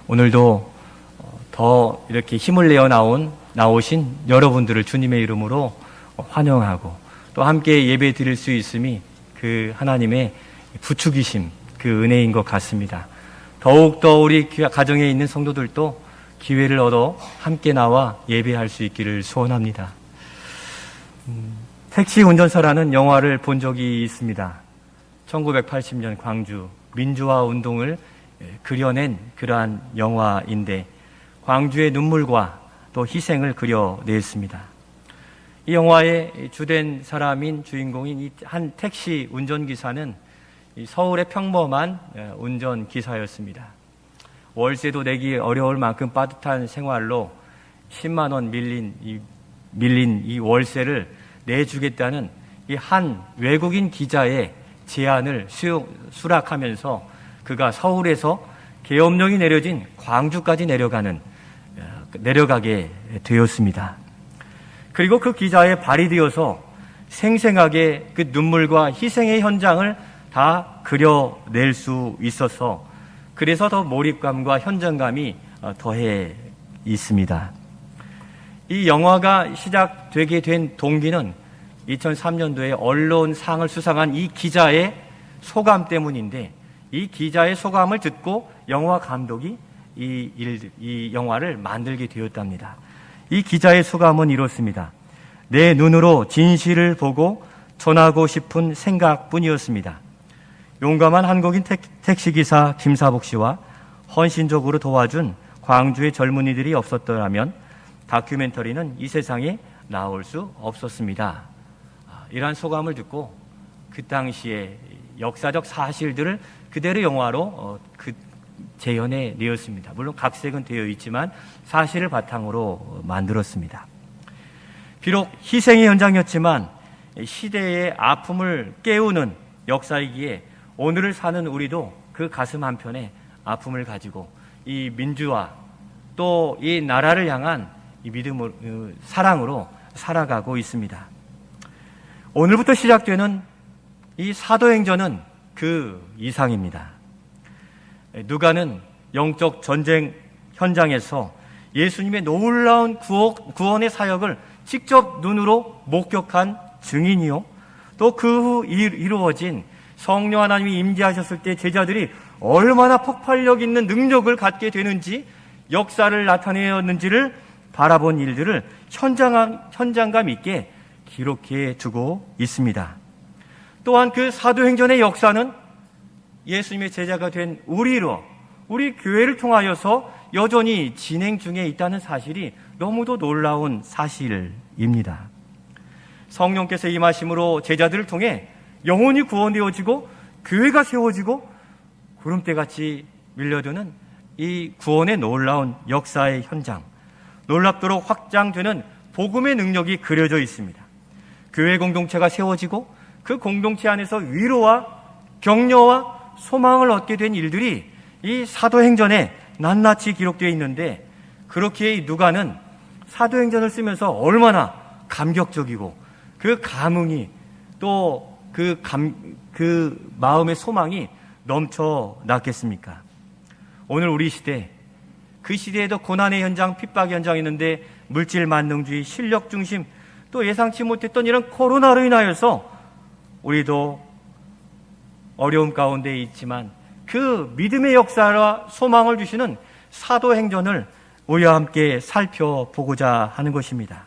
오늘도 더 이렇게 힘을 내어 나오신 여러분들을 주님의 이름으로 환영하고 또 함께 예배 드릴 수 있음이 그 하나님의 부축이심, 그 은혜인 것 같습니다. 더욱더 우리 가정에 있는 성도들도 기회를 얻어 함께 나와 예배할 수 있기를 소원합니다. 택시 운전사라는 영화를 본 적이 있습니다. 1980년 광주 민주화 운동을 그려낸 그러한 영화인데 광주의 눈물과 또 희생을 그려냈습니다. 이 영화의 주된 사람인 주인공인 이 한 택시 운전기사는 서울의 평범한 운전기사였습니다. 월세도 내기 어려울 만큼 빠듯한 생활로 10만 원 밀린 이 월세를 내주겠다는 이 한 외국인 기자의 제안을 수락하면서 그가 서울에서 계엄령이 내려진 광주까지 내려가게 되었습니다. 그리고 그 기자의 발이 되어서 생생하게 그 눈물과 희생의 현장을 다 그려낼 수 있어서 그래서 더 몰입감과 현장감이 더해 있습니다. 이 영화가 시작되게 된 동기는 2003년도에 언론상을 수상한 이 기자의 소감 때문인데 이 기자의 소감을 듣고 영화 감독이 이 영화를 만들게 되었답니다. 이 기자의 소감은 이렇습니다. 내 눈으로 진실을 보고 전하고 싶은 생각뿐이었습니다. 용감한 한국인 택시기사 김사복 씨와 헌신적으로 도와준 광주의 젊은이들이 없었더라면 다큐멘터리는 이 세상에 나올 수 없었습니다. 이러한 소감을 듣고 그 당시에 역사적 사실들을 그대로 영화로 재현해내었습니다. 물론 각색은 되어 있지만 사실을 바탕으로 만들었습니다. 비록 희생의 현장이었지만 시대의 아픔을 깨우는 역사이기에 오늘을 사는 우리도 그 가슴 한편에 아픔을 가지고 이 민주화 또 이 나라를 향한 이 믿음으로, 사랑으로 살아가고 있습니다. 오늘부터 시작되는 이 사도행전은 그 이상입니다. 누가는 영적 전쟁 현장에서 예수님의 놀라운 구원의 사역을 직접 눈으로 목격한 증인이요. 또 그 후 이루어진 성령 하나님이 임재하셨을 때 제자들이 얼마나 폭발력 있는 능력을 갖게 되는지 역사를 나타내었는지를 바라본 일들을 현장감 있게 기록해 두고 있습니다. 또한 그 사도행전의 역사는 예수님의 제자가 된 우리 교회를 통하여서 여전히 진행 중에 있다는 사실이 너무도 놀라운 사실입니다. 성령께서 임하심으로 제자들을 통해 영혼이 구원되어지고 교회가 세워지고 구름대같이 밀려드는 이 구원의 놀라운 역사의 현장, 놀랍도록 확장되는 복음의 능력이 그려져 있습니다. 교회 공동체가 세워지고 그 공동체 안에서 위로와 격려와 소망을 얻게 된 일들이 이 사도행전에 낱낱이 기록되어 있는데 그렇게 누가는 사도행전을 쓰면서 얼마나 감격적이고 그 감흥이 또 그 마음의 소망이 넘쳐났겠습니까? 오늘 우리 시대, 그 시대에도 고난의 현장, 핍박의 현장이 있는데 물질 만능주의, 실력 중심, 또 예상치 못했던 이런 코로나로 인하여서 우리도 어려움 가운데 있지만 그 믿음의 역사와 소망을 주시는 사도행전을 우리와 함께 살펴보고자 하는 것입니다.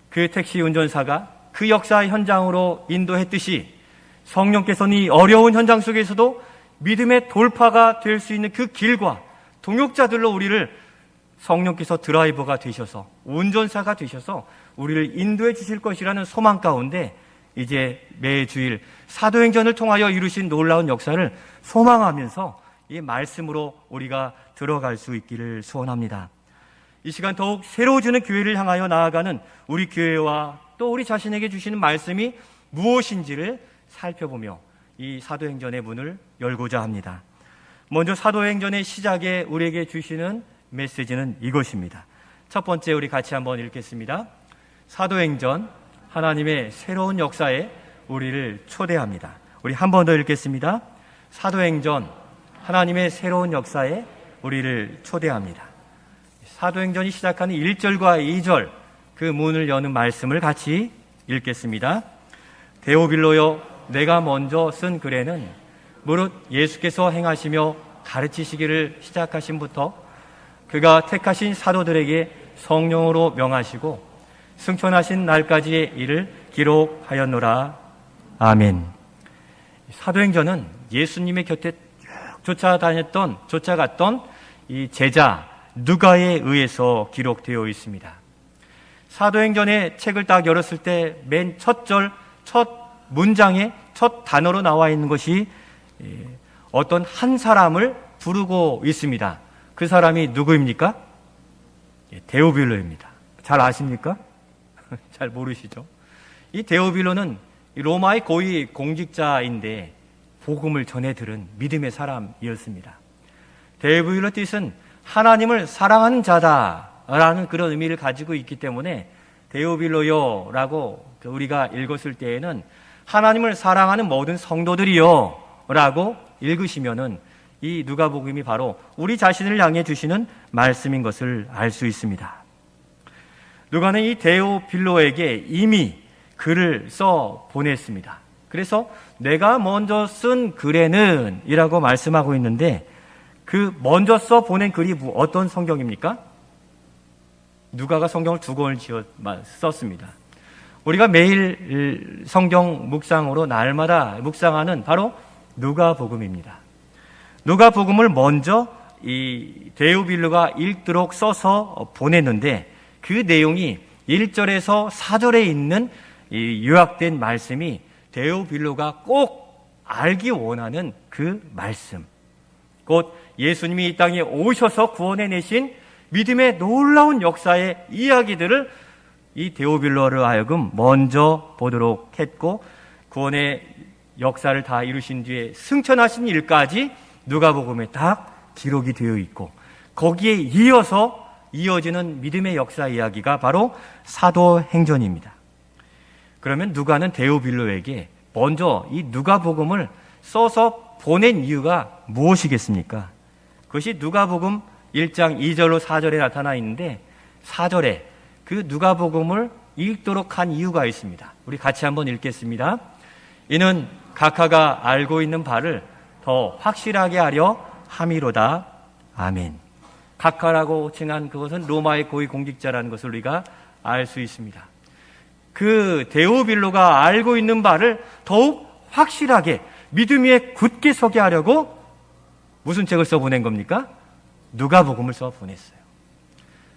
그 택시 운전사가 그 역사 현장으로 인도했듯이 성령께서는 이 어려운 현장 속에서도 믿음의 돌파가 될 수 있는 그 길과 동역자들로 우리를 성령께서 드라이버가 되셔서 운전사가 되셔서 우리를 인도해 주실 것이라는 소망 가운데 이제 매주일 사도행전을 통하여 이루신 놀라운 역사를 소망하면서 이 말씀으로 우리가 들어갈 수 있기를 소원합니다. 이 시간 더욱 새로워지는 교회를 향하여 나아가는 우리 교회와 또 우리 자신에게 주시는 말씀이 무엇인지를 살펴보며 이 사도행전의 문을 열고자 합니다. 먼저 사도행전의 시작에 우리에게 주시는 메시지는 이것입니다. 첫 번째 우리 같이 한번 읽겠습니다. 사도행전, 하나님의 새로운 역사에 우리를 초대합니다. 우리 한 번 더 읽겠습니다. 사도행전, 하나님의 새로운 역사에 우리를 초대합니다. 사도행전이 시작하는 1절과 2절 그 문을 여는 말씀을 같이 읽겠습니다. 데오빌로여, 내가 먼저 쓴 글에는 무릇 예수께서 행하시며 가르치시기를 시작하신부터 그가 택하신 사도들에게 성령으로 명하시고 승천하신 날까지의 일을 기록하였노라. 아멘. 사도행전은 예수님의 곁에 쫓아갔던 이 제자 누가에 의해서 기록되어 있습니다. 사도행전의 책을 딱 열었을 때 맨 첫 절, 첫 문장에 첫 단어로 나와 있는 것이 어떤 한 사람을 부르고 있습니다. 그 사람이 누구입니까? 데오빌로입니다. 잘 아십니까? 잘 모르시죠? 이 데오빌로는 로마의 고위 공직자인데 복음을 전해 들은 믿음의 사람이었습니다. 데오빌로 뜻은 하나님을 사랑하는 자다라는 그런 의미를 가지고 있기 때문에 데오빌로요라고 우리가 읽었을 때에는 하나님을 사랑하는 모든 성도들이요 라고 읽으시면은 이 누가복음이 바로 우리 자신을 향해 주시는 말씀인 것을 알 수 있습니다. 누가는 이 데오빌로에게 이미 글을 써 보냈습니다. 그래서 내가 먼저 쓴 글에는 이라고 말씀하고 있는데 그 먼저 써 보낸 글이 어떤 성경입니까? 누가가 성경을 두 권을 썼습니다. 우리가 매일 성경 묵상으로 날마다 묵상하는 바로 누가복음입니다. 누가복음을 먼저 이 데오빌로가 읽도록 써서 보냈는데 그 내용이 1절에서 4절에 있는 이 요약된 말씀이 데오빌로가 꼭 알기 원하는 그 말씀, 곧 예수님이 이 땅에 오셔서 구원해내신 믿음의 놀라운 역사의 이야기들을 이 데오빌로를 하여금 먼저 보도록 했고 구원의 역사를 다 이루신 뒤에 승천하신 일까지 누가복음에 딱 기록이 되어 있고 거기에 이어지는 믿음의 역사 이야기가 바로 사도행전입니다. 그러면 누가는 데오빌로에게 먼저 이 누가복음을 써서 보낸 이유가 무엇이겠습니까? 그것이 누가복음 1장 2절로 4절에 나타나 있는데 4절에 그 누가복음을 읽도록 한 이유가 있습니다. 우리 같이 한번 읽겠습니다. 이는 각하가 알고 있는 바를 더 확실하게 하려 함이로다. 아멘. 각하라고 칭한 그것은 로마의 고위 공직자라는 것을 우리가 알 수 있습니다. 그 데오빌로가 알고 있는 바를 더욱 확실하게 믿음 위에 굳게 서게 하려고 무슨 책을 써보낸 겁니까? 누가복음을 써보냈어요.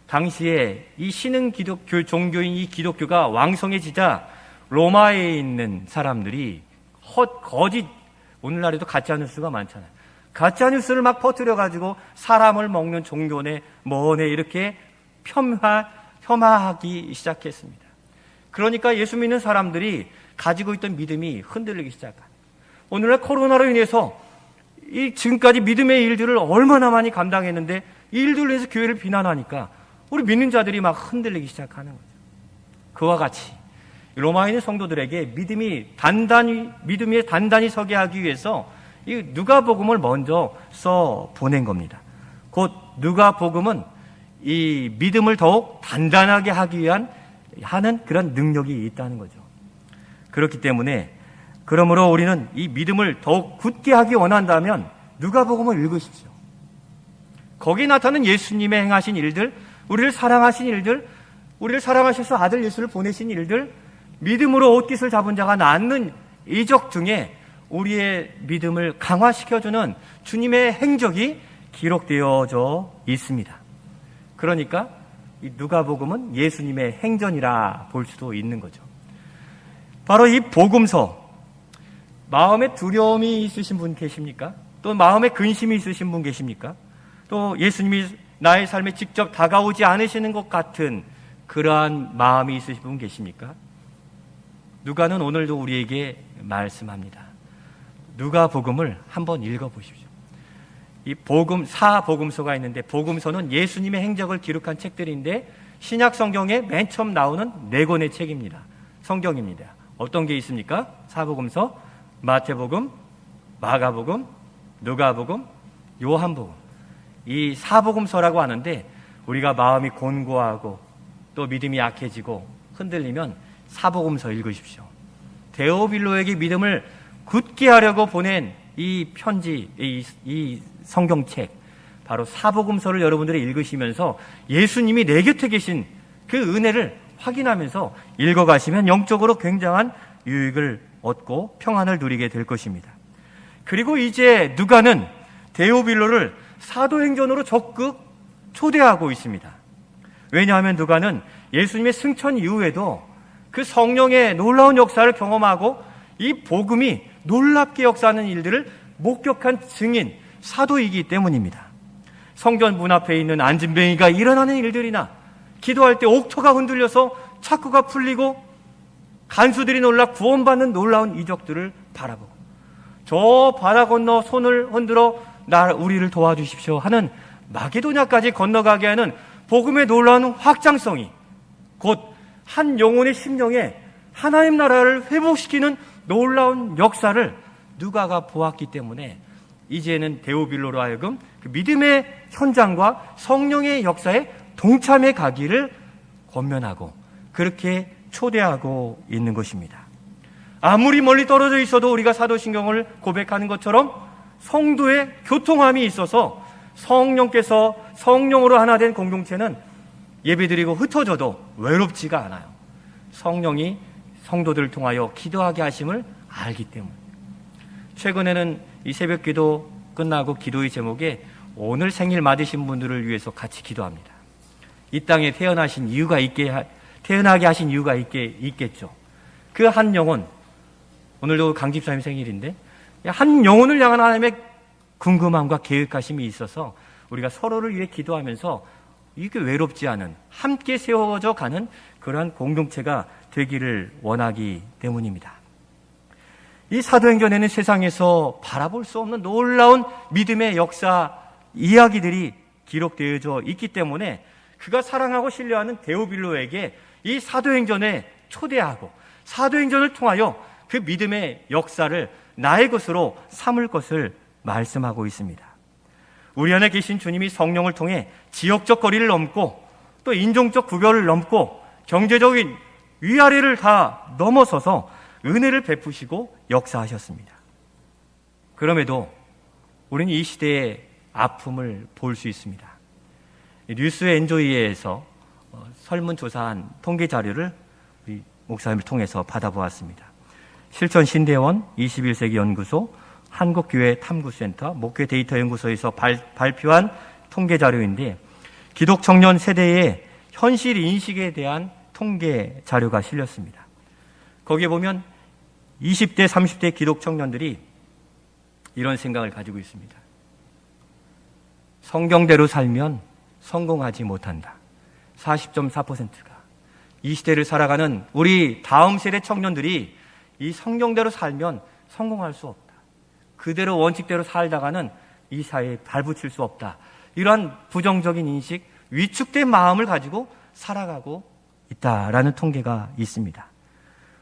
당시에 이 신흥 기독교 종교인 이 기독교가 왕성해지자 로마에 있는 사람들이 거짓, 오늘날에도 가짜뉴스가 많잖아요. 가짜뉴스를 막 퍼뜨려가지고 사람을 먹는 종교네 뭐네 이렇게 폄하하기 시작했습니다. 그러니까 예수 믿는 사람들이 가지고 있던 믿음이 흔들리기 시작합니다. 오늘날 코로나로 인해서 이 지금까지 믿음의 일들을 얼마나 많이 감당했는데 이 일들로 해서 교회를 비난하니까 우리 믿는 자들이 막 흔들리기 시작하는 거죠. 그와 같이 로마에 있는 성도들에게 믿음이 단단히 서게 하기 위해서 이 누가복음을 먼저 써 보낸 겁니다. 곧 누가복음은 이 믿음을 더욱 단단하게 하기 위한 하는 그런 능력이 있다는 거죠. 그렇기 때문에 그러므로 우리는 이 믿음을 더욱 굳게 하기 원한다면 누가복음을 읽으십시오. 거기에 나타나는 예수님의 행하신 일들, 우리를 사랑하신 일들, 우리를 사랑하셔서 아들 예수를 보내신 일들, 믿음으로 옷깃을 잡은 자가 낫는 이적 등에 우리의 믿음을 강화시켜주는 주님의 행적이 기록되어져 있습니다. 그러니까 이 누가복음은 예수님의 행전이라 볼 수도 있는 거죠. 바로 이 복음서, 마음에 두려움이 있으신 분 계십니까? 또 마음에 근심이 있으신 분 계십니까? 또 예수님이 나의 삶에 직접 다가오지 않으시는 것 같은 그러한 마음이 있으신 분 계십니까? 누가는 오늘도 우리에게 말씀합니다. 누가복음을 한번 읽어보십시오. 이 사복음서가 있는데 복음서는 예수님의 행적을 기록한 책들인데 신약 성경에 맨 처음 나오는 4권의 책입니다. 성경입니다. 어떤 게 있습니까? 사복음서, 마태복음, 마가복음, 누가복음, 요한복음. 이 사복음서라고 하는데, 우리가 마음이 곤고하고 또 믿음이 약해지고 흔들리면 사복음서 읽으십시오. 데오빌로에게 믿음을 굳게 하려고 보낸 이 편지, 이 성경책, 바로 사복음서를 여러분들이 읽으시면서 예수님이 내 곁에 계신 그 은혜를 확인하면서 읽어가시면 영적으로 굉장한 유익을 얻고 평안을 누리게 될 것입니다. 그리고 이제 누가는 데오빌로를 사도행전으로 적극 초대하고 있습니다. 왜냐하면 누가는 예수님의 승천 이후에도 그 성령의 놀라운 역사를 경험하고 이 복음이 놀랍게 역사하는 일들을 목격한 증인, 사도이기 때문입니다. 성전 문 앞에 있는 안진뱅이가 일어나는 일들이나 기도할 때 옥토가 흔들려서 착고가 풀리고 간수들이 놀라 구원받는 놀라운 이적들을 바라보고, 저 바다 건너 손을 흔들어 우리를 도와주십시오 하는 마게도냐까지 건너가게 하는 복음의 놀라운 확장성이 곧 한 영혼의 심령에 하나님 나라를 회복시키는 놀라운 역사를 누가가 보았기 때문에 이제는 데오빌로로 하여금 그 믿음의 현장과 성령의 역사에 동참해 가기를 권면하고 그렇게 초대하고 있는 것입니다. 아무리 멀리 떨어져 있어도 우리가 사도신경을 고백하는 것처럼 성도의 교통함이 있어서 성령께서 성령으로 하나 된 공동체는 예배드리고 흩어져도 외롭지가 않아요. 성령이 성도들을 통하여 기도하게 하심을 알기 때문에. 최근에는 이 새벽기도 끝나고 기도의 제목에 오늘 생일 맞으신 분들을 위해서 같이 기도합니다. 이 땅에 태어나게 하신 이유가 있겠죠. 그 한 영혼, 오늘도 강집사님 생일인데 한 영혼을 향한 하나님의 궁금함과 계획하심이 있어서 우리가 서로를 위해 기도하면서 이게 외롭지 않은, 함께 세워져 가는 그러한 공동체가 되기를 원하기 때문입니다. 이 사도행전에는 세상에서 바라볼 수 없는 놀라운 믿음의 역사 이야기들이 기록되어져 있기 때문에 그가 사랑하고 신뢰하는 데오빌로에게 이 사도행전에 초대하고 사도행전을 통하여 그 믿음의 역사를 나의 것으로 삼을 것을 말씀하고 있습니다. 우리 안에 계신 주님이 성령을 통해 지역적 거리를 넘고 또 인종적 구별을 넘고 경제적인 위아래를 다 넘어서서 은혜를 베푸시고 역사하셨습니다. 그럼에도 우리는 이 시대의 아픔을 볼 수 있습니다. 뉴스 엔조이에서 설문조사한 통계 자료를 우리 목사님을 통해서 받아보았습니다. 실천 신대원 21세기 연구소 한국교회 탐구센터 목회 데이터 연구소에서 발표한 통계 자료인데, 기독 청년 세대의 현실 인식에 대한 통계 자료가 실렸습니다. 거기에 보면 20대, 30대 기독 청년들이 이런 생각을 가지고 있습니다. 성경대로 살면 성공하지 못한다. 40.4%가. 이 시대를 살아가는 우리 다음 세대 청년들이 이 성경대로 살면 성공할 수 없다. 그대로 원칙대로 살다가는 이 사회에 발붙일 수 없다. 이러한 부정적인 인식, 위축된 마음을 가지고 살아가고 있다라는 통계가 있습니다.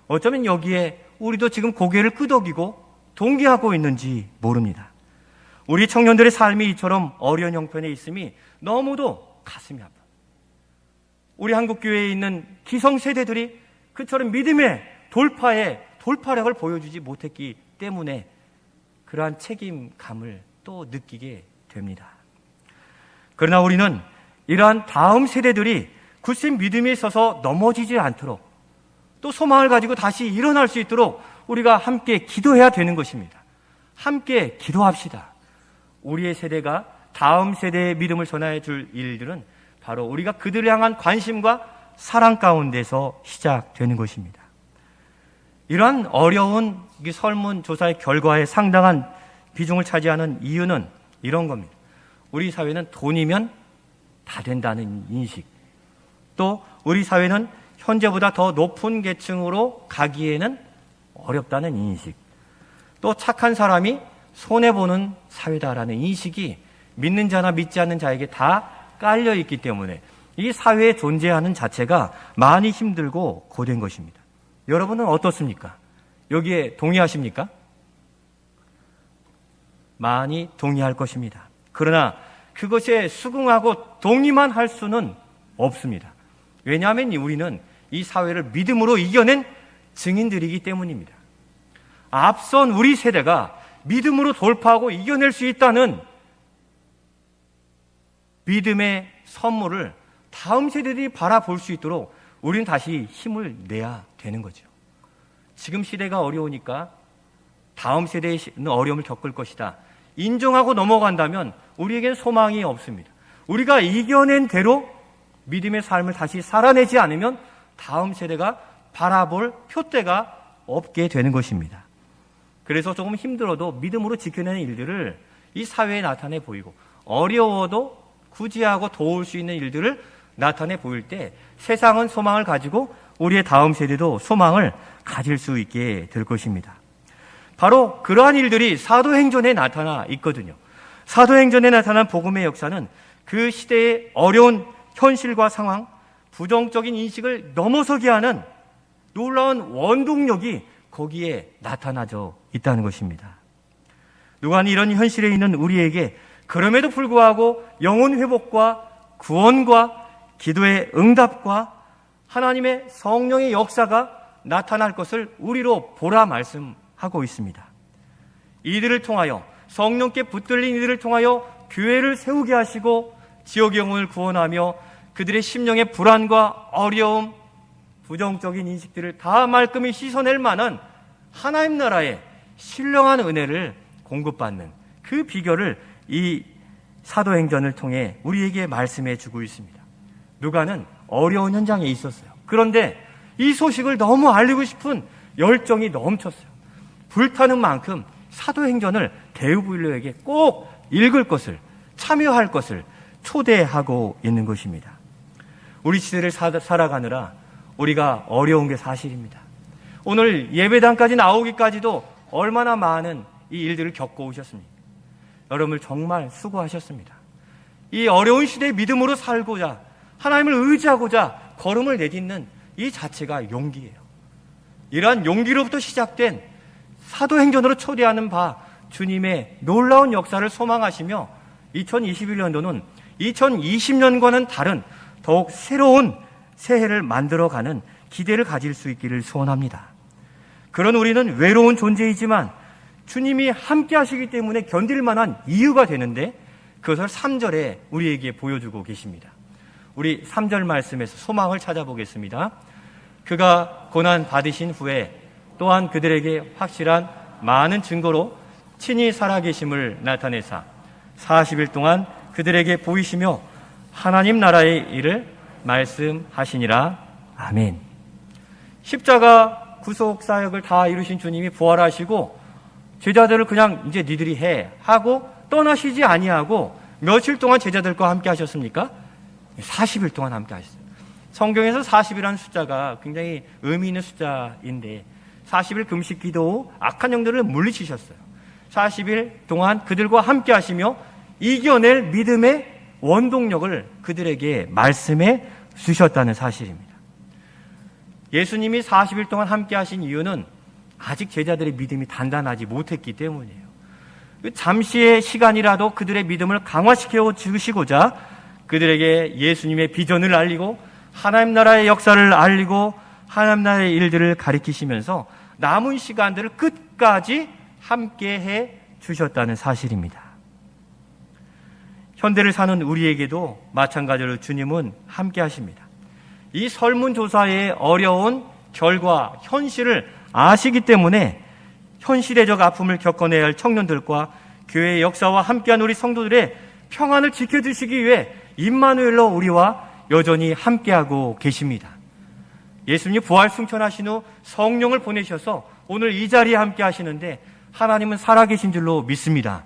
어쩌면 여기에 우리도 지금 고개를 끄덕이고 동기하고 있는지 모릅니다. 우리 청년들의 삶이 이처럼 어려운 형편에 있음이 너무도 가슴이 아파. 우리 한국교회에 있는 기성세대들이 그처럼 믿음의 돌파력을 보여주지 못했기 때문에 그러한 책임감을 또 느끼게 됩니다. 그러나 우리는 이러한 다음 세대들이 굳이 믿음에 있어서 넘어지지 않도록 또 소망을 가지고 다시 일어날 수 있도록 우리가 함께 기도해야 되는 것입니다. 함께 기도합시다. 우리의 세대가 다음 세대의 믿음을 전해 줄 일들은 바로 우리가 그들을 향한 관심과 사랑 가운데서 시작되는 것입니다. 이러한 어려운 설문조사의 결과에 상당한 비중을 차지하는 이유는 이런 겁니다. 우리 사회는 돈이면 다 된다는 인식, 또 우리 사회는 현재보다 더 높은 계층으로 가기에는 어렵다는 인식, 또 착한 사람이 손해보는 사회다라는 인식이 믿는 자나 믿지 않는 자에게 다 깔려있기 때문에 이 사회에 존재하는 자체가 많이 힘들고 고된 것입니다. 여러분은 어떻습니까? 여기에 동의하십니까? 많이 동의할 것입니다. 그러나 그것에 수긍하고 동의만 할 수는 없습니다. 왜냐하면 우리는 이 사회를 믿음으로 이겨낸 증인들이기 때문입니다. 앞선 우리 세대가 믿음으로 돌파하고 이겨낼 수 있다는 믿음의 선물을 다음 세대들이 바라볼 수 있도록 우리는 다시 힘을 내야 되는 거죠. 지금 시대가 어려우니까 다음 세대는 어려움을 겪을 것이다. 인정하고 넘어간다면 우리에겐 소망이 없습니다. 우리가 이겨낸 대로 믿음의 삶을 다시 살아내지 않으면 다음 세대가 바라볼 표대가 없게 되는 것입니다. 그래서 조금 힘들어도 믿음으로 지켜내는 일들을 이 사회에 나타내 보이고, 어려워도 구제하고 도울 수 있는 일들을 나타내 보일 때 세상은 소망을 가지고 우리의 다음 세대도 소망을 가질 수 있게 될 것입니다. 바로 그러한 일들이 사도행전에 나타나 있거든요. 사도행전에 나타난 복음의 역사는 그 시대의 어려운 현실과 상황, 부정적인 인식을 넘어서게 하는 놀라운 원동력이 거기에 나타나져 있다는 것입니다. 누가 이런 현실에 있는 우리에게 그럼에도 불구하고 영혼 회복과 구원과 기도의 응답과 하나님의 성령의 역사가 나타날 것을 우리로 보라 말씀하고 있습니다. 이들을 통하여, 성령께 붙들린 이들을 통하여 교회를 세우게 하시고 지역의 영혼을 구원하며 그들의 심령의 불안과 어려움, 부정적인 인식들을 다 말끔히 씻어낼 만한 하나님 나라의 신령한 은혜를 공급받는 그 비결을 이 사도행전을 통해 우리에게 말씀해 주고 있습니다. 누가는 어려운 현장에 있었어요. 그런데 이 소식을 너무 알리고 싶은 열정이 넘쳤어요. 불타는 만큼 사도행전을 데우블로에게 꼭 읽을 것을, 참여할 것을 초대하고 있는 것입니다. 우리 시대를 살아가느라 우리가 어려운 게 사실입니다. 오늘 예배당까지 나오기까지도 얼마나 많은 이 일들을 겪어오셨습니까? 여러분 정말 수고하셨습니다. 이 어려운 시대에 믿음으로 살고자, 하나님을 의지하고자 걸음을 내딛는 이 자체가 용기예요. 이러한 용기로부터 시작된 사도행전으로 초대하는 바 주님의 놀라운 역사를 소망하시며 2021년도는 2020년과는 다른 더욱 새로운 새해를 만들어가는 기대를 가질 수 있기를 소원합니다. 그런 우리는 외로운 존재이지만 주님이 함께 하시기 때문에 견딜 만한 이유가 되는데 그것을 3절에 우리에게 보여주고 계십니다. 우리 3절 말씀에서 소망을 찾아보겠습니다. 그가 고난 받으신 후에 또한 그들에게 확실한 많은 증거로 친히 살아계심을 나타내사 40일 동안 그들에게 보이시며 하나님 나라의 일을 말씀하시니라. 아멘. 십자가 구속 사역을 다 이루신 주님이 부활하시고 제자들을 그냥 이제 니들이 해 하고 떠나시지 아니하고 며칠 동안 제자들과 함께 하셨습니까? 40일 동안 함께 하셨어요. 성경에서 40이라는 숫자가 굉장히 의미 있는 숫자인데 40일 금식 기도 후 악한 영들을 물리치셨어요. 40일 동안 그들과 함께 하시며 이겨낼 믿음의 원동력을 그들에게 말씀해 주셨다는 사실입니다. 예수님이 40일 동안 함께 하신 이유는 아직 제자들의 믿음이 단단하지 못했기 때문이에요. 잠시의 시간이라도 그들의 믿음을 강화시켜 주시고자 그들에게 예수님의 비전을 알리고 하나님 나라의 역사를 알리고 하나님 나라의 일들을 가리키시면서 남은 시간들을 끝까지 함께해 주셨다는 사실입니다. 현대를 사는 우리에게도 마찬가지로 주님은 함께 하십니다. 이 설문조사의 어려운 결과, 현실을 아시기 때문에 현시대적 아픔을 겪어내야 할 청년들과 교회의 역사와 함께한 우리 성도들의 평안을 지켜주시기 위해 임마누엘로 우리와 여전히 함께하고 계십니다. 예수님이 부활 승천하신 후 성령을 보내셔서 오늘 이 자리에 함께 하시는데 하나님은 살아계신 줄로 믿습니다.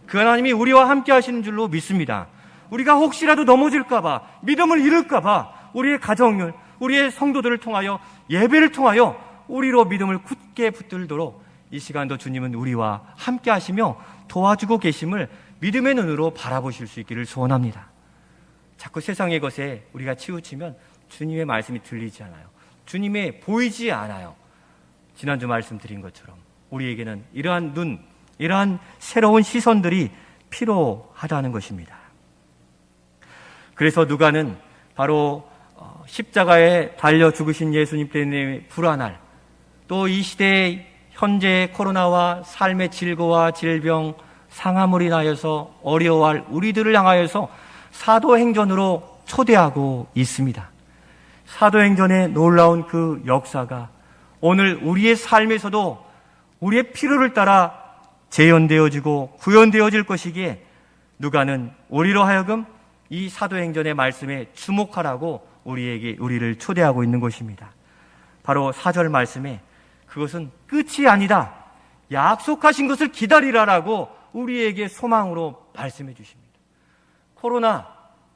그 하나님이 우리와 함께 하시는 줄로 믿습니다. 우리가 혹시라도 넘어질까봐, 믿음을 잃을까봐 우리의 가정을, 우리의 성도들을 통하여, 예배를 통하여 우리로 믿음을 굳게 붙들도록 이 시간도 주님은 우리와 함께 하시며 도와주고 계심을 믿음의 눈으로 바라보실 수 있기를 소원합니다. 자꾸 세상의 것에 우리가 치우치면 주님의 말씀이 들리지 않아요. 주님의 보이지 않아요. 지난주 말씀드린 것처럼 우리에게는 이러한 눈, 이러한 새로운 시선들이 필요하다는 것입니다. 그래서 누가는 바로 십자가에 달려 죽으신 예수님 때문에 불안할, 또 이 시대의 현재 코로나와 삶의 질고와 질병, 상함으로 인하여서 어려워할 우리들을 향하여서 사도행전으로 초대하고 있습니다. 사도행전의 놀라운 그 역사가 오늘 우리의 삶에서도 우리의 필요를 따라 재현되어지고 구현되어질 것이기에 누가는 우리로 하여금 이 사도행전의 말씀에 주목하라고 우리를 초대하고 있는 것입니다. 바로 4절 말씀에 그것은 끝이 아니다, 약속하신 것을 기다리라라고 우리에게 소망으로 말씀해 주십니다. 코로나,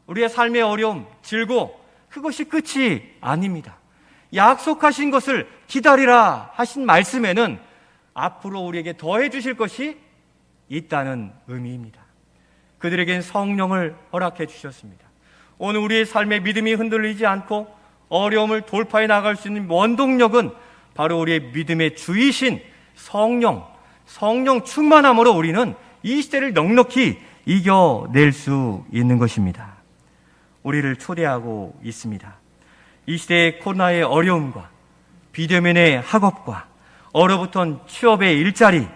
우리의 삶의 어려움, 질고, 그것이 끝이 아닙니다. 약속하신 것을 기다리라 하신 말씀에는 앞으로 우리에게 더해 주실 것이 있다는 의미입니다. 그들에겐 성령을 허락해 주셨습니다. 오늘 우리의 삶의 믿음이 흔들리지 않고 어려움을 돌파해 나갈 수 있는 원동력은 바로 우리의 믿음의 주이신 성령 충만함으로 우리는 이 시대를 넉넉히 이겨낼 수 있는 것입니다. 우리를 초대하고 있습니다. 이 시대의 코로나의 어려움과 비대면의 학업과 얼어붙은 취업의 일자리,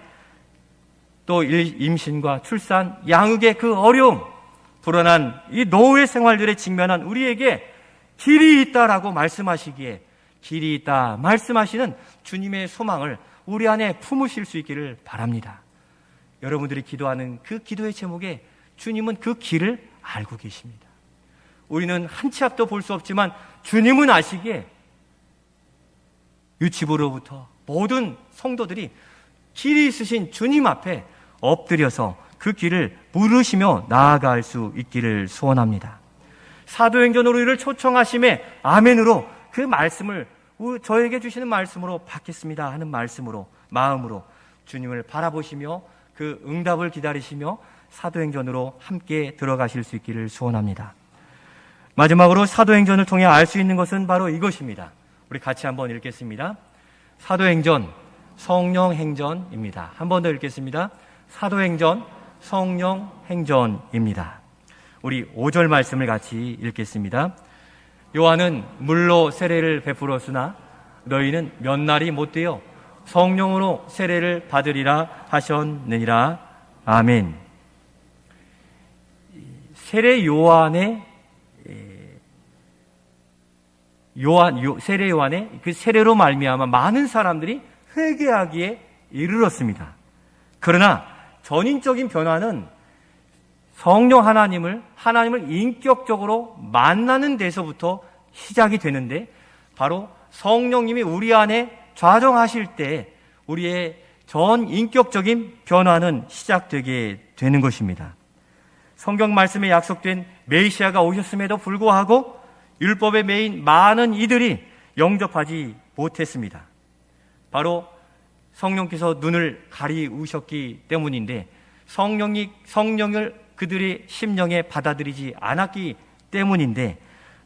또 임신과 출산, 양육의 그 어려움, 불안한 이 노후의 생활들에 직면한 우리에게 길이 있다라고 말씀하시기에 길이 있다 말씀하시는 주님의 소망을 우리 안에 품으실 수 있기를 바랍니다. 여러분들이 기도하는 그 기도의 제목에 주님은 그 길을 알고 계십니다. 우리는 한 치 앞도 볼 수 없지만 주님은 아시기에 유치부로부터 모든 성도들이 길이 있으신 주님 앞에 엎드려서 그 길을 물으시며 나아갈 수 있기를 소원합니다. 사도행전으로 우리를 초청하심에 아멘으로 그 말씀을 저에게 주시는 말씀으로 받겠습니다 하는 말씀으로, 마음으로 주님을 바라보시며 그 응답을 기다리시며 사도행전으로 함께 들어가실 수 있기를 소원합니다. 마지막으로 사도행전을 통해 알 수 있는 것은 바로 이것입니다. 우리 같이 한번 읽겠습니다. 사도행전, 성령행전입니다. 한 번 더 읽겠습니다. 사도행전, 성령행전입니다. 우리 5절 말씀을 같이 읽겠습니다. 요한은 물로 세례를 베풀었으나 너희는 몇 날이 못되어 성령으로 세례를 받으리라 하셨느니라. 아멘. 세례 요한의 세례 요한의 그 세례로 말미암아 많은 사람들이 회개하기에 이르렀습니다. 그러나 전인적인 변화는 성령 하나님을 인격적으로 만나는 데서부터 시작이 되는데, 바로 성령님이 우리 안에 좌정하실 때 우리의 전 인격적인 변화는 시작되게 되는 것입니다. 성경 말씀에 약속된 메시아가 오셨음에도 불구하고 율법에 매인 많은 이들이 영접하지 못했습니다. 바로 성령께서 눈을 가리우셨기 때문인데, 성령을 그들의 심령에 받아들이지 않았기 때문인데,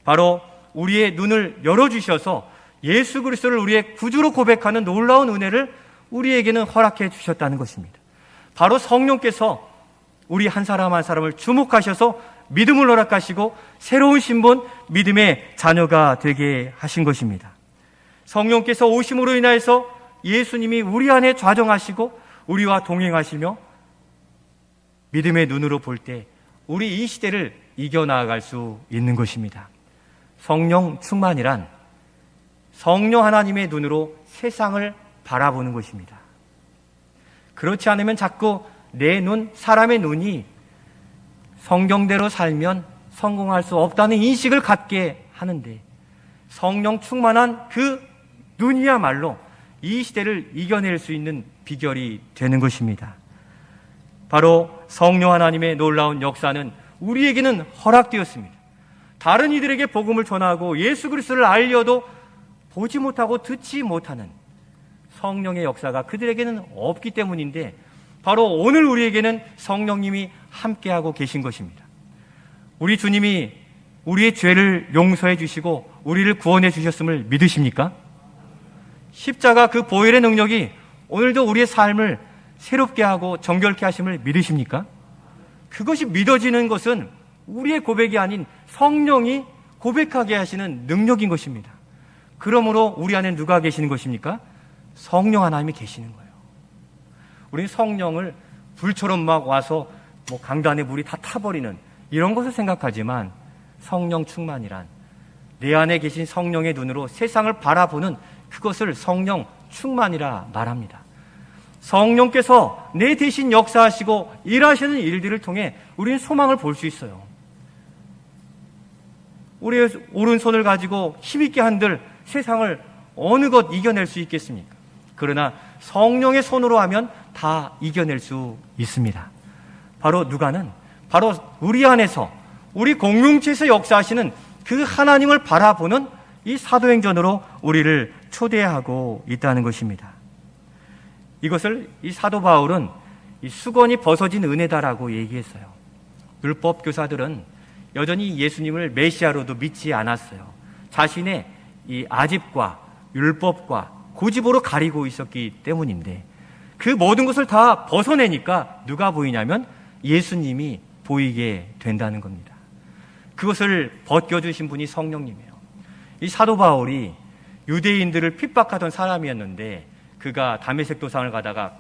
바로 우리의 눈을 열어주셔서 예수 그리스도를 우리의 구주로 고백하는 놀라운 은혜를 우리에게는 허락해 주셨다는 것입니다. 바로 성령께서 우리 한 사람 한 사람을 주목하셔서 믿음을 허락하시고 새로운 신분, 믿음의 자녀가 되게 하신 것입니다. 성령께서 오심으로 인하여서 예수님이 우리 안에 좌정하시고 우리와 동행하시며 믿음의 눈으로 볼 때 우리 이 시대를 이겨나갈 수 있는 것입니다. 성령 충만이란 성령 하나님의 눈으로 세상을 바라보는 것입니다. 그렇지 않으면 자꾸 내 눈, 사람의 눈이 성경대로 살면 성공할 수 없다는 인식을 갖게 하는데, 성령 충만한 그 눈이야말로 이 시대를 이겨낼 수 있는 비결이 되는 것입니다. 바로 성령 하나님의 놀라운 역사는 우리에게는 허락되었습니다. 다른 이들에게 복음을 전하고 예수 그리스도를 알려도 보지 못하고 듣지 못하는 성령의 역사가 그들에게는 없기 때문인데, 바로 오늘 우리에게는 성령님이 함께하고 계신 것입니다. 우리 주님이 우리의 죄를 용서해 주시고 우리를 구원해 주셨음을 믿으십니까? 십자가 그 보혈의 능력이 오늘도 우리의 삶을 새롭게 하고 정결케 하심을 믿으십니까? 그것이 믿어지는 것은 우리의 고백이 아닌 성령이 고백하게 하시는 능력인 것입니다. 그러므로 우리 안에 누가 계시는 것입니까? 성령 하나님이 계시는 거예요. 우리는 성령을 불처럼 막 와서 강단에 물이 다 타버리는 이런 것을 생각하지만, 성령 충만이란 내 안에 계신 성령의 눈으로 세상을 바라보는 그것을 성령 충만이라 말합니다. 성령께서 내 대신 역사하시고 일하시는 일들을 통해 우리는 소망을 볼 수 있어요. 우리의 오른손을 가지고 힘있게 한들 세상을 어느 것 이겨낼 수 있겠습니까? 그러나 성령의 손으로 하면 다 이겨낼 수 있습니다. 바로 누가는 바로 우리 안에서, 우리 공동체에서 역사하시는 그 하나님을 바라보는 이 사도행전으로 우리를 초대하고 있다는 것입니다. 이것을 이 사도 바울은 이 수건이 벗어진 은혜다라고 얘기했어요. 율법 교사들은 여전히 예수님을 메시아로도 믿지 않았어요. 자신의 이 아집과 율법과 고집으로 가리고 있었기 때문인데, 그 모든 것을 다 벗어내니까 누가 보이냐면 예수님이 보이게 된다는 겁니다. 그것을 벗겨주신 분이 성령님이에요. 이 사도 바울이 유대인들을 핍박하던 사람이었는데, 그가 다메섹 도상을 가다가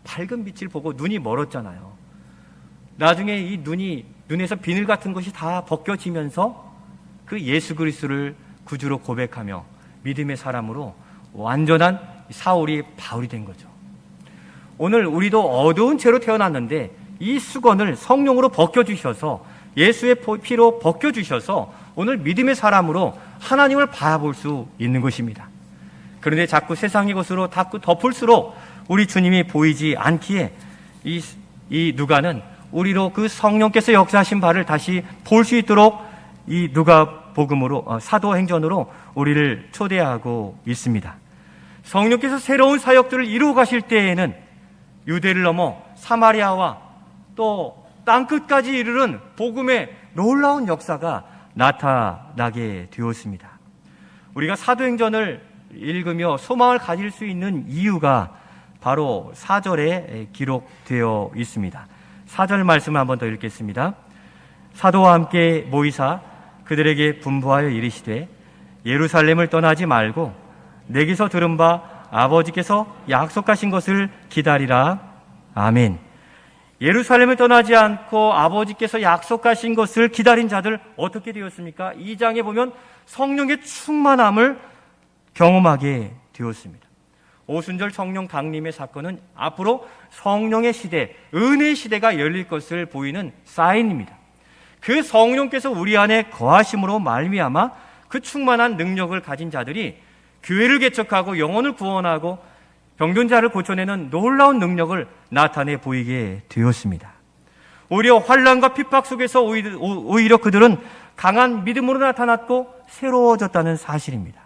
밝은 빛을 보고 눈이 멀었잖아요. 나중에 이 눈에서 비늘 같은 것이 다 벗겨지면서 그 예수 그리스도를 구주로 고백하며 믿음의 사람으로 완전한 사울이 바울이 된 거죠. 오늘 우리도 어두운 채로 태어났는데 이 수건을 성령으로 벗겨주셔서, 예수의 피로 벗겨주셔서 오늘 믿음의 사람으로 하나님을 바라볼 수 있는 것입니다. 그런데 자꾸 세상의 것으로 자꾸 덮을수록 우리 주님이 보이지 않기에 이 누가는 우리로 그 성령께서 역사하신 바를 다시 볼 수 있도록 이 누가복음으로, 사도행전으로 우리를 초대하고 있습니다. 성령께서 새로운 사역들을 이루어 가실 때에는 유대를 넘어 사마리아와 또 땅끝까지 이르는 복음의 놀라운 역사가 나타나게 되었습니다. 우리가 사도행전을 읽으며 소망을 가질 수 있는 이유가 바로 4절에 기록되어 있습니다. 4절 말씀을 한 번 더 읽겠습니다. 사도와 함께 모이사 그들에게 분부하여 이르시되 예루살렘을 떠나지 말고 내게서 들은 바 아버지께서 약속하신 것을 기다리라. 아멘. 예루살렘을 떠나지 않고 아버지께서 약속하신 것을 기다린 자들 어떻게 되었습니까? 2장에 보면 성령의 충만함을 경험하게 되었습니다. 오순절 성령 강림의 사건은 앞으로 성령의 시대, 은혜의 시대가 열릴 것을 보이는 사인입니다. 그 성령께서 우리 안에 거하심으로 말미암아 그 충만한 능력을 가진 자들이 교회를 개척하고 영혼을 구원하고 병든 자를 고쳐내는 놀라운 능력을 나타내 보이게 되었습니다. 오히려 환난과 핍박 속에서 오히려 그들은 강한 믿음으로 나타났고 새로워졌다는 사실입니다.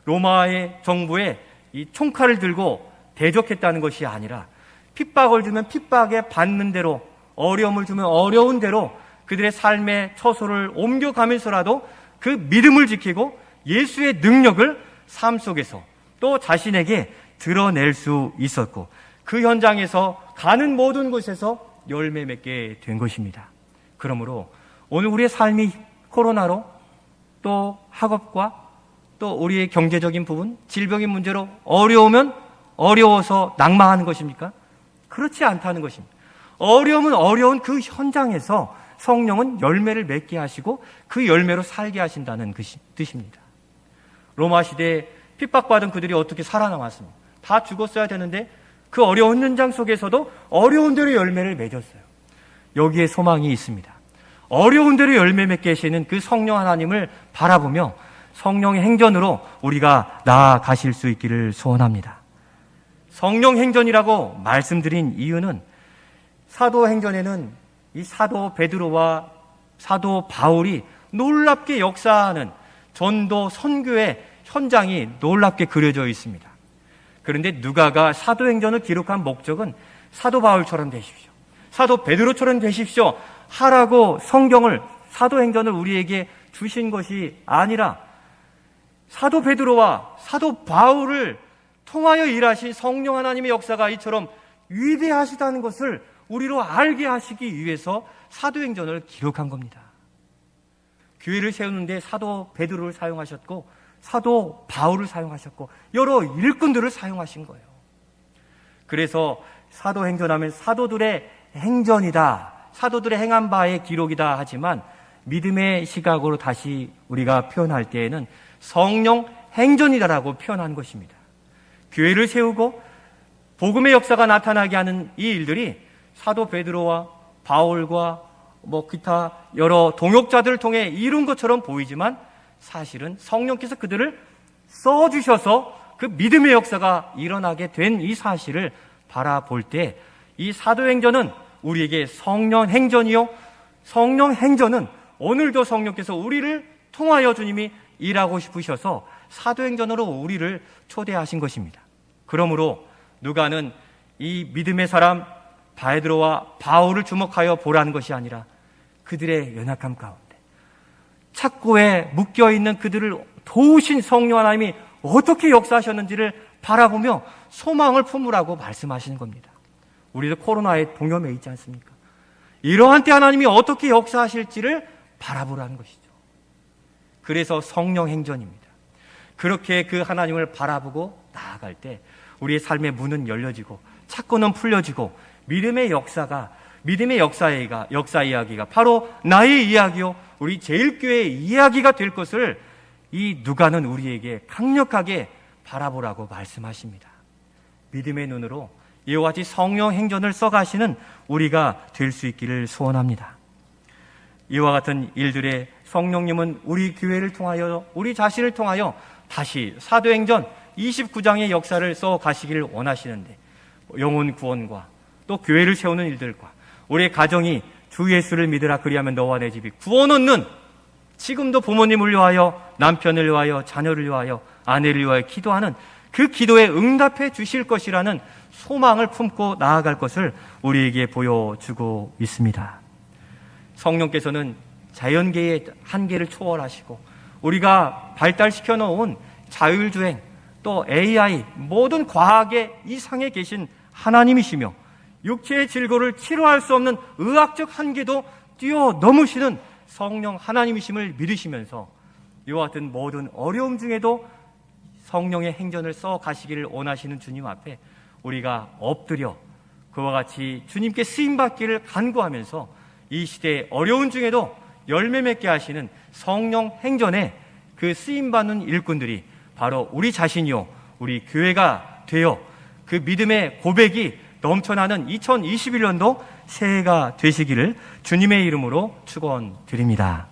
로마의 정부에 이 총칼을 들고 대적했다는 것이 아니라 핍박을 주면 핍박에 받는 대로, 어려움을 주면 어려운 대로 그들의 삶의 처소를 옮겨가면서라도 그 믿음을 지키고 예수의 능력을 삶 속에서 또 자신에게 드러낼 수 있었고, 그 현장에서 가는 모든 곳에서 열매 맺게 된 것입니다. 그러므로 오늘 우리의 삶이 코로나로 또 학업과 또 우리의 경제적인 부분, 질병의 문제로 어려우면 어려워서 낙망하는 것입니까? 그렇지 않다는 것입니다. 어려움은 어려운 그 현장에서 성령은 열매를 맺게 하시고 그 열매로 살게 하신다는 뜻입니다. 로마 시대에 핍박받은 그들이 어떻게 살아남았습니까? 다 죽었어야 되는데 그 어려운 현장 속에서도 어려운 대로 열매를 맺었어요. 여기에 소망이 있습니다. 어려운 대로 열매 맺게 하시는 그 성령 하나님을 바라보며 성령의 행전으로 우리가 나아가실 수 있기를 소원합니다. 성령 행전이라고 말씀드린 이유는 사도행전에는 이 사도 베드로와 사도 바울이 놀랍게 역사하는 전도 선교의 현장이 놀랍게 그려져 있습니다. 그런데 누가가 사도행전을 기록한 목적은 사도 바울처럼 되십시오, 사도 베드로처럼 되십시오 하라고 성경을, 사도행전을 우리에게 주신 것이 아니라 사도 베드로와 사도 바울을 통하여 일하신 성령 하나님의 역사가 이처럼 위대하시다는 것을 우리로 알게 하시기 위해서 사도행전을 기록한 겁니다. 교회를 세우는데 사도 베드로를 사용하셨고 사도 바울을 사용하셨고 여러 일꾼들을 사용하신 거예요. 그래서 사도행전하면 사도들의 행전이다, 사도들의 행한 바의 기록이다 하지만 믿음의 시각으로 다시 우리가 표현할 때에는 성령 행전이다라고 표현한 것입니다. 교회를 세우고 복음의 역사가 나타나게 하는 이 일들이 사도 베드로와 바울과 기타 여러 동역자들을 통해 이룬 것처럼 보이지만 사실은 성령께서 그들을 써주셔서 그 믿음의 역사가 일어나게 된 이 사실을 바라볼 때 이 사도행전은 우리에게 성령 행전이요, 성령 행전은 오늘도 성령께서 우리를 통하여 주님이 일하고 싶으셔서 사도행전으로 우리를 초대하신 것입니다. 그러므로 누가는 이 믿음의 사람 베드로와 바울을 주목하여 보라는 것이 아니라 그들의 연약함 가운데 착고에 묶여있는 그들을 도우신 성령 하나님이 어떻게 역사하셨는지를 바라보며 소망을 품으라고 말씀하시는 겁니다. 우리도 코로나에 동염에 있지 않습니까? 이러한 때 하나님이 어떻게 역사하실지를 바라보라는 것이죠. 그래서 성령 행전입니다. 그렇게 그 하나님을 바라보고 나아갈 때 우리의 삶의 문은 열려지고 착고는 풀려지고 믿음의 역사 이야기가 바로 나의 이야기요, 우리 제일교회의 이야기가 될 것을 이 누가는 우리에게 강력하게 바라보라고 말씀하십니다. 믿음의 눈으로 이와 같이 성령 행전을 써가시는 우리가 될 수 있기를 소원합니다. 이와 같은 일들에 성령님은 우리 교회를 통하여 우리 자신을 통하여 다시 사도행전 29장의 역사를 써가시기를 원하시는데 영혼 구원과 또 교회를 세우는 일들과 우리의 가정이 주 예수를 믿으라 그리하면 너와 내 집이 구원 얻는, 지금도 부모님을 위하여 남편을 위하여 자녀를 위하여 아내를 위하여 기도하는 그 기도에 응답해 주실 것이라는 소망을 품고 나아갈 것을 우리에게 보여주고 있습니다. 성령께서는 자연계의 한계를 초월하시고 우리가 발달시켜 놓은 자율주행 또 AI 모든 과학의 이상에 계신 하나님이시며 육체의 질고를 치료할 수 없는 의학적 한계도 뛰어넘으시는 성령 하나님이심을 믿으시면서 이와 같은 모든 어려움 중에도 성령의 행전을 써 가시기를 원하시는 주님 앞에 우리가 엎드려 그와 같이 주님께 쓰임받기를 간구하면서 이 시대의 어려운 중에도 열매 맺게 하시는 성령 행전에 그 쓰임받는 일꾼들이 바로 우리 자신이요 우리 교회가 되어 그 믿음의 고백이 넘쳐나는 2021년도 새해가 되시기를 주님의 이름으로 축원드립니다.